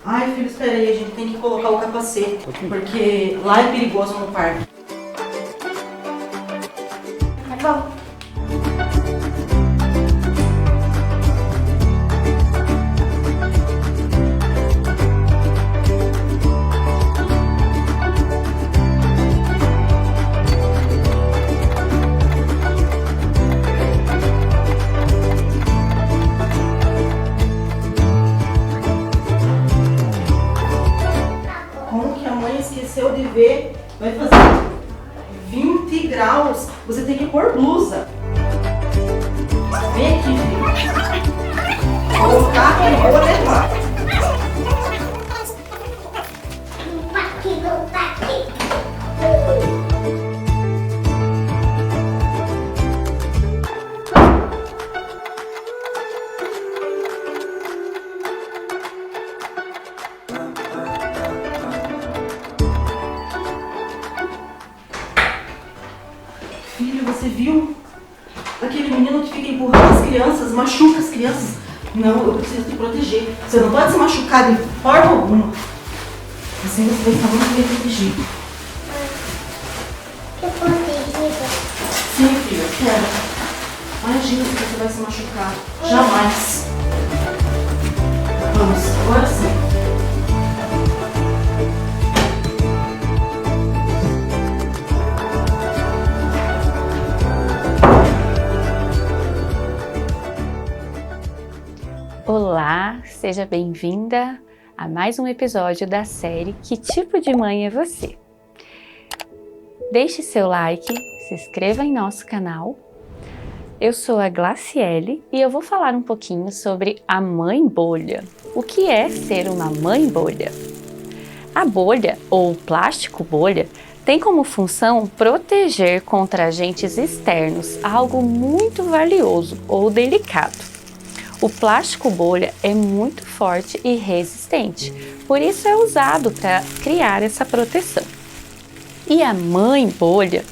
Ai, filho, espera aí, a gente tem que colocar o capacete, porque lá é perigoso no parque. Tá bom. Como que a mãe esqueceu de ver? Vai fazer 20 graus. Você tem que pôr blusa. Vem aqui, filho. Colocar que eu vou levar. Filho, você viu? Aquele menino que fica empurrando as crianças, machuca as crianças. Não, eu preciso te proteger. Você não pode se machucar de forma alguma. Assim você vai estar muito bem protegido. Eu protegida. Sim, filho, eu quero. Imagina se você vai se machucar. Jamais. Vamos, agora sim. Olá, seja bem-vinda a mais um episódio da série Que Tipo de Mãe é Você? Deixe seu like, se inscreva em nosso canal. Eu sou a Glaciele e eu vou falar um pouquinho sobre a mãe bolha. O que é ser uma mãe bolha? A bolha, ou plástico bolha, tem como função proteger contra agentes externos algo muito valioso ou delicado. O plástico bolha é muito forte e resistente, por isso é usado para criar essa proteção. E a mãe bolha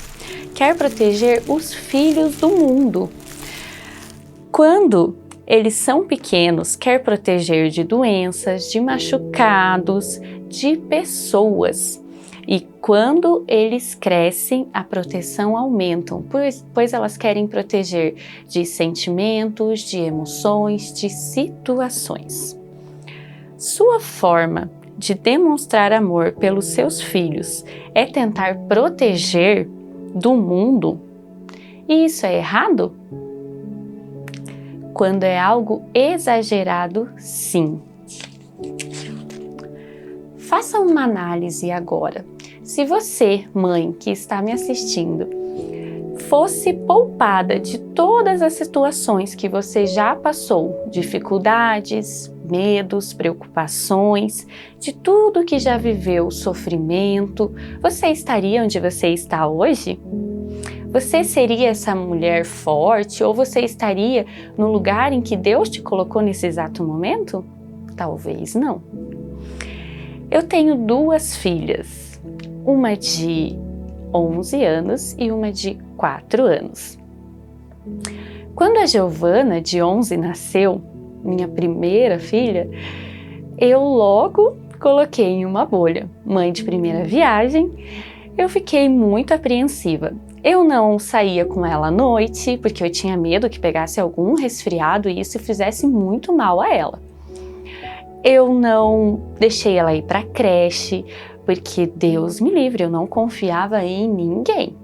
quer proteger os filhos do mundo. Quando eles são pequenos, quer proteger de doenças, de machucados, de pessoas. E quando eles crescem, a proteção aumenta, pois elas querem proteger de sentimentos, de emoções, de situações. Sua forma de demonstrar amor pelos seus filhos é tentar proteger do mundo? E isso é errado? Quando é algo exagerado, sim. Faça uma análise agora. Se você, mãe que está me assistindo, fosse poupada de todas as situações que você já passou, dificuldades, medos, preocupações, de tudo que já viveu, sofrimento, você estaria onde você está hoje? Você seria essa mulher forte ou você estaria no lugar em que Deus te colocou nesse exato momento? Talvez não. Eu tenho duas filhas. Uma de 11 anos e uma de 4 anos. Quando a Giovana, de 11, nasceu, minha primeira filha, eu logo coloquei em uma bolha. Mãe de primeira viagem, eu fiquei muito apreensiva. Eu não saía com ela à noite, porque eu tinha medo que pegasse algum resfriado e isso fizesse muito mal a ela. Eu não deixei ela ir para a creche, porque Deus me livre, eu não confiava em ninguém.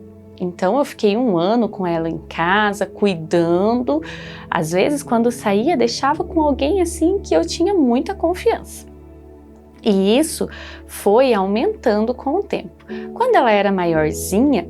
Então eu fiquei 1 ano com ela em casa, cuidando. Às vezes quando saía, deixava com alguém assim que eu tinha muita confiança. E isso foi aumentando com o tempo. Quando ela era maiorzinha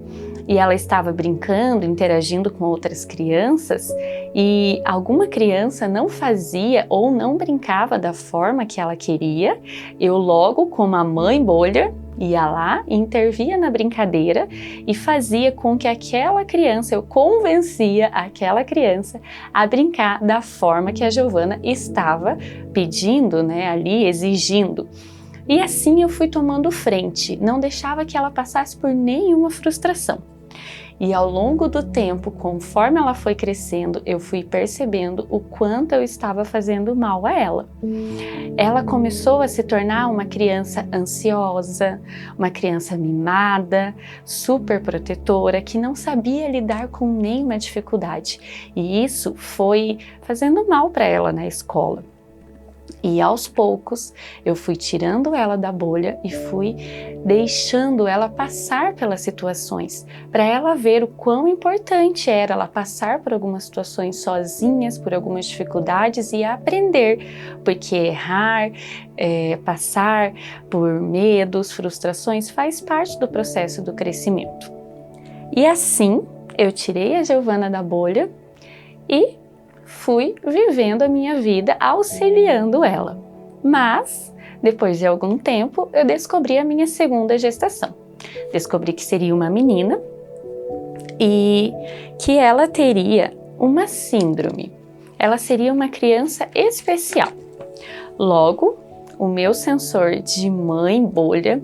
e ela estava brincando, interagindo com outras crianças e alguma criança não fazia ou não brincava da forma que ela queria, eu logo, como a mãe bolha, ia lá, intervia na brincadeira e fazia com que aquela criança, eu convencia aquela criança a brincar da forma que a Giovana estava pedindo, né, ali, exigindo. E assim eu fui tomando frente, não deixava que ela passasse por nenhuma frustração. E ao longo do tempo, conforme ela foi crescendo, eu fui percebendo o quanto eu estava fazendo mal a ela. Ela começou a se tornar uma criança ansiosa, uma criança mimada, super protetora, que não sabia lidar com nenhuma dificuldade. E isso foi fazendo mal para ela na escola. E aos poucos eu fui tirando ela da bolha e fui deixando ela passar pelas situações, para ela ver o quão importante era ela passar por algumas situações sozinhas, por algumas dificuldades e aprender, porque errar, passar por medos, frustrações faz parte do processo do crescimento. E assim eu tirei a Giovana da bolha e fui vivendo a minha vida auxiliando ela. Mas, depois de algum tempo, eu descobri a minha segunda gestação. Descobri que seria uma menina e que ela teria uma síndrome. Ela seria uma criança especial. Logo, o meu sensor de mãe bolha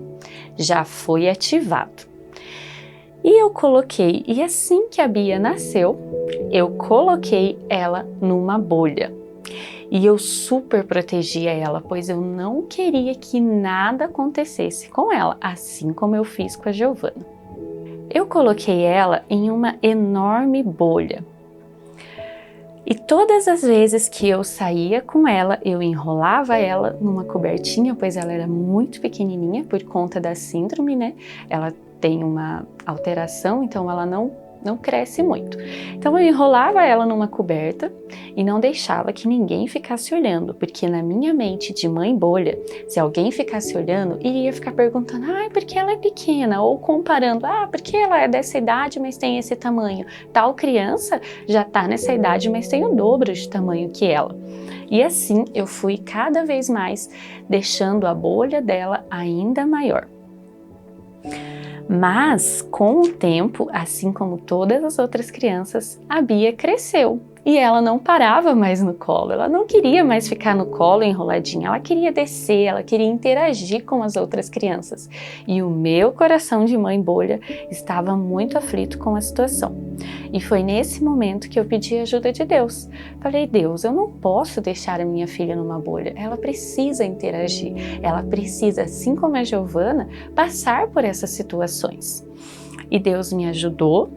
já foi ativado. E eu coloquei, e assim que a Bia nasceu, eu coloquei ela numa bolha. E eu super protegia ela, pois eu não queria que nada acontecesse com ela, assim como eu fiz com a Giovana. Eu coloquei ela em uma enorme bolha. E todas as vezes que eu saía com ela, eu enrolava ela numa cobertinha, pois ela era muito pequenininha por conta da síndrome, né? Ela tem uma alteração, então ela não cresce muito. Então eu enrolava ela numa coberta e não deixava que ninguém ficasse olhando, porque na minha mente de mãe bolha, se alguém ficasse olhando, iria ficar perguntando, por que ela é pequena? Ou comparando, porque ela é dessa idade, mas tem esse tamanho. Tal criança já tá nessa idade, mas tem o dobro de tamanho que ela. E assim eu fui cada vez mais deixando a bolha dela ainda maior. Mas, com o tempo, assim como todas as outras crianças, a Bia cresceu e ela não parava mais no colo, ela não queria mais ficar no colo enroladinha, ela queria descer, ela queria interagir com as outras crianças. E o meu coração de mãe bolha estava muito aflito com a situação. E foi nesse momento que eu pedi a ajuda de Deus. Falei, Deus, eu não posso deixar a minha filha numa bolha, ela precisa interagir, ela precisa, assim como a Giovana, passar por essas situações. E Deus me ajudou.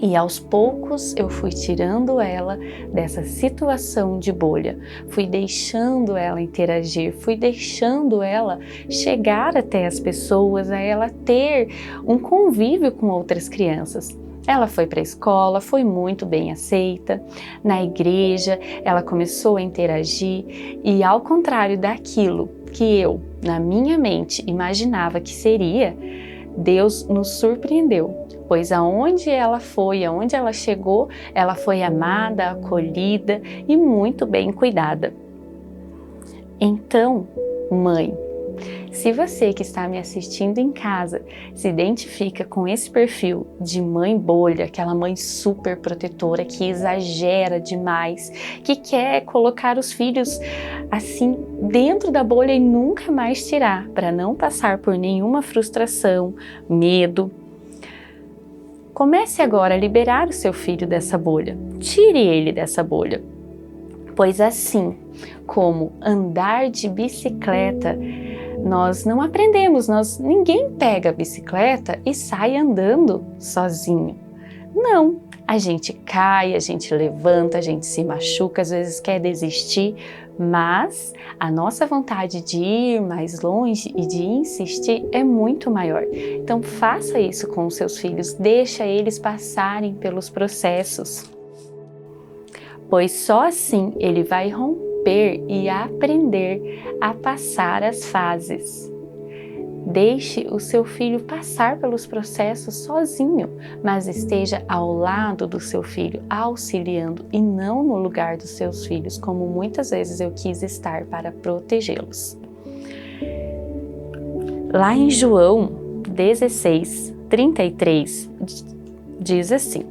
E aos poucos eu fui tirando ela dessa situação de bolha, fui deixando ela interagir, fui deixando ela chegar até as pessoas, a ela ter um convívio com outras crianças. Ela foi para a escola, foi muito bem aceita, na igreja ela começou a interagir e, ao contrário daquilo que eu, na minha mente, imaginava que seria, Deus nos surpreendeu, pois aonde ela foi, aonde ela chegou, ela foi amada, acolhida e muito bem cuidada. Então, mãe, se você que está me assistindo em casa se identifica com esse perfil de mãe bolha, aquela mãe super protetora que exagera demais, que quer colocar os filhos assim dentro da bolha e nunca mais tirar, para não passar por nenhuma frustração, medo, comece agora a liberar o seu filho dessa bolha. Tire ele dessa bolha, pois assim como andar de bicicleta, nós não aprendemos, ninguém pega a bicicleta e sai andando sozinho. Não, a gente cai, a gente levanta, a gente se machuca, às vezes quer desistir, mas a nossa vontade de ir mais longe e de insistir é muito maior. Então faça isso com os seus filhos, deixa eles passarem pelos processos, pois só assim ele vai romper e aprender a passar as fases. Deixe o seu filho passar pelos processos sozinho, mas esteja ao lado do seu filho, auxiliando e não no lugar dos seus filhos, como muitas vezes eu quis estar para protegê-los. Lá em João 16:33 diz assim: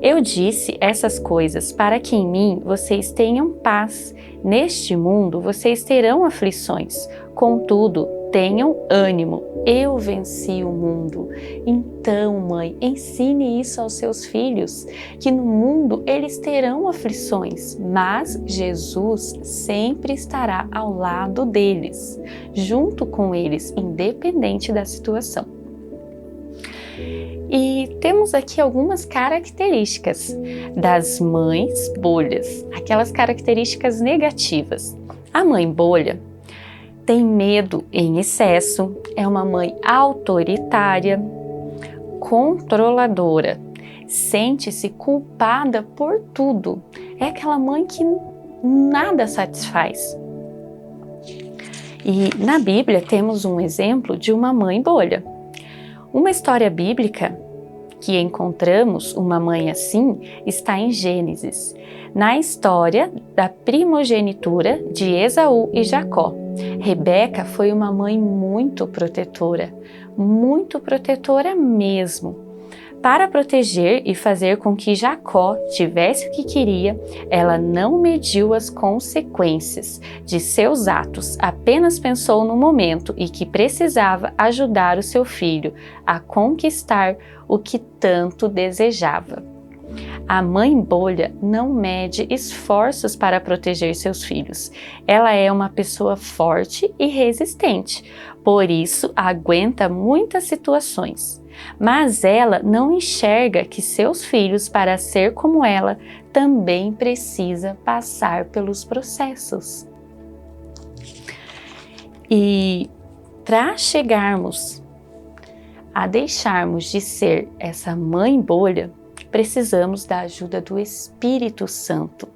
Eu disse essas coisas para que em mim vocês tenham paz. Neste mundo vocês terão aflições. Contudo, tenham ânimo. Eu venci o mundo. Então, mãe, ensine isso aos seus filhos, que no mundo eles terão aflições, mas Jesus sempre estará ao lado deles, junto com eles, independente da situação. E temos aqui algumas características das mães bolhas, aquelas características negativas. A mãe bolha tem medo em excesso, é uma mãe autoritária, controladora, sente-se culpada por tudo. É aquela mãe que nada satisfaz. E na Bíblia temos um exemplo de uma mãe bolha. Uma história bíblica que encontramos uma mãe assim está em Gênesis, na história da primogenitura de Esaú e Jacó. Rebeca foi uma mãe muito protetora mesmo. Para proteger e fazer com que Jacó tivesse o que queria, ela não mediu as consequências de seus atos, apenas pensou no momento e que precisava ajudar o seu filho a conquistar o que tanto desejava. A mãe bolha não mede esforços para proteger seus filhos. Ela é uma pessoa forte e resistente, por isso aguenta muitas situações. Mas ela não enxerga que seus filhos, para ser como ela, também precisa passar pelos processos. E para chegarmos a deixarmos de ser essa mãe bolha, precisamos da ajuda do Espírito Santo.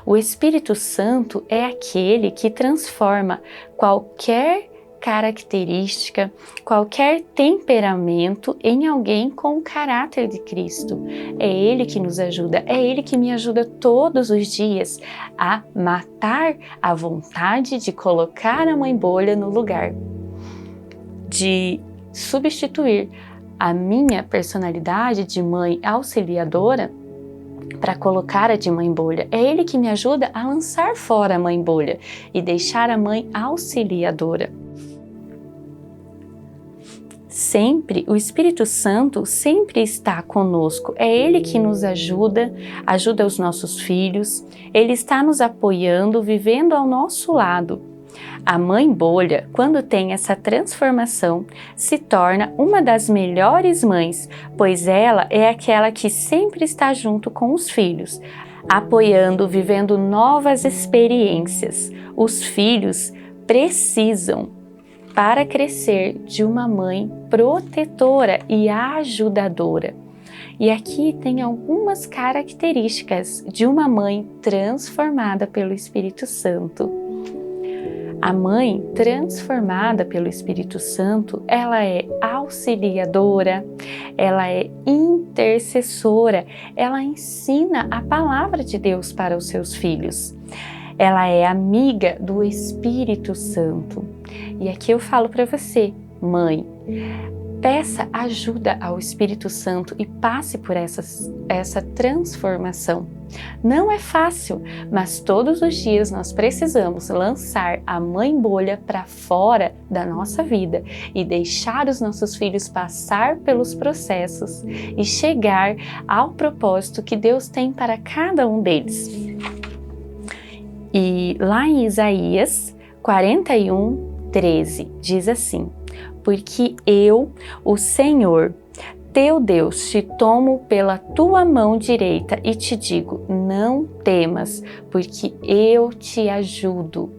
O Espírito Santo é aquele que transforma qualquer característica, qualquer temperamento em alguém com o caráter de Cristo. É Ele que nos ajuda, é Ele que me ajuda todos os dias a matar a vontade de colocar a mãe bolha no lugar, de substituir a minha personalidade de mãe auxiliadora para colocar a de mãe bolha. É Ele que me ajuda a lançar fora a mãe bolha e deixar a mãe auxiliadora. Sempre, o Espírito Santo sempre está conosco. É Ele que nos ajuda os nossos filhos. Ele está nos apoiando, vivendo ao nosso lado. A mãe bolha, quando tem essa transformação, se torna uma das melhores mães, pois ela é aquela que sempre está junto com os filhos, apoiando, vivendo novas experiências. Os filhos precisam, para crescer, de uma mãe protetora e ajudadora. E aqui tem algumas características de uma mãe transformada pelo Espírito Santo. A mãe transformada pelo Espírito Santo, ela é auxiliadora, ela é intercessora, ela ensina a palavra de Deus para os seus filhos. Ela é amiga do Espírito Santo. E aqui eu falo para você, mãe, peça ajuda ao Espírito Santo e passe por essa transformação. Não é fácil, mas todos os dias nós precisamos lançar a mãe bolha para fora da nossa vida e deixar os nossos filhos passar pelos processos e chegar ao propósito que Deus tem para cada um deles. E lá em Isaías 41:13 diz assim: porque eu, o Senhor, teu Deus, te tomo pela tua mão direita e te digo, não temas, porque eu te ajudo.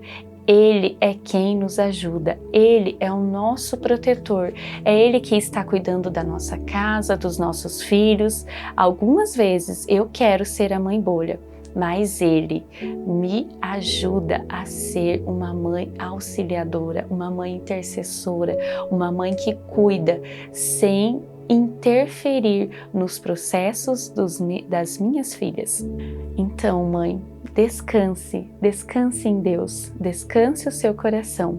Ele é quem nos ajuda, Ele é o nosso protetor, é Ele que está cuidando da nossa casa, dos nossos filhos. Algumas vezes eu quero ser a mãe bolha, mas Ele me ajuda a ser uma mãe auxiliadora, uma mãe intercessora, uma mãe que cuida sem interferir nos processos das minhas filhas. Então, mãe, descanse em Deus, descanse o seu coração,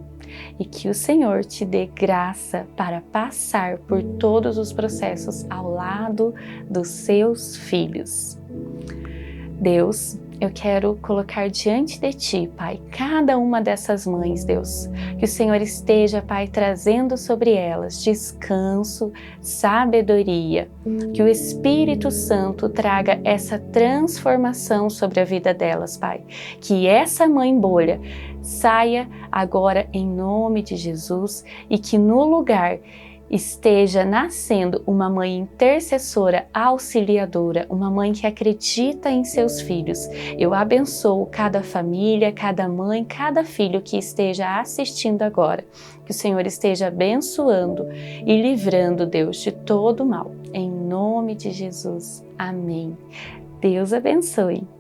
e que o Senhor te dê graça para passar por todos os processos ao lado dos seus filhos. Deus, eu quero colocar diante de Ti, Pai, cada uma dessas mães, Deus. Que o Senhor esteja, Pai, trazendo sobre elas descanso, sabedoria. Que o Espírito Santo traga essa transformação sobre a vida delas, Pai. Que essa mãe bolha saia agora em nome de Jesus e que no lugar esteja nascendo uma mãe intercessora, auxiliadora, uma mãe que acredita em seus filhos. Eu abençoo cada família, cada mãe, cada filho que esteja assistindo agora. Que o Senhor esteja abençoando e livrando, Deus, de todo mal. Em nome de Jesus. Amém. Deus abençoe.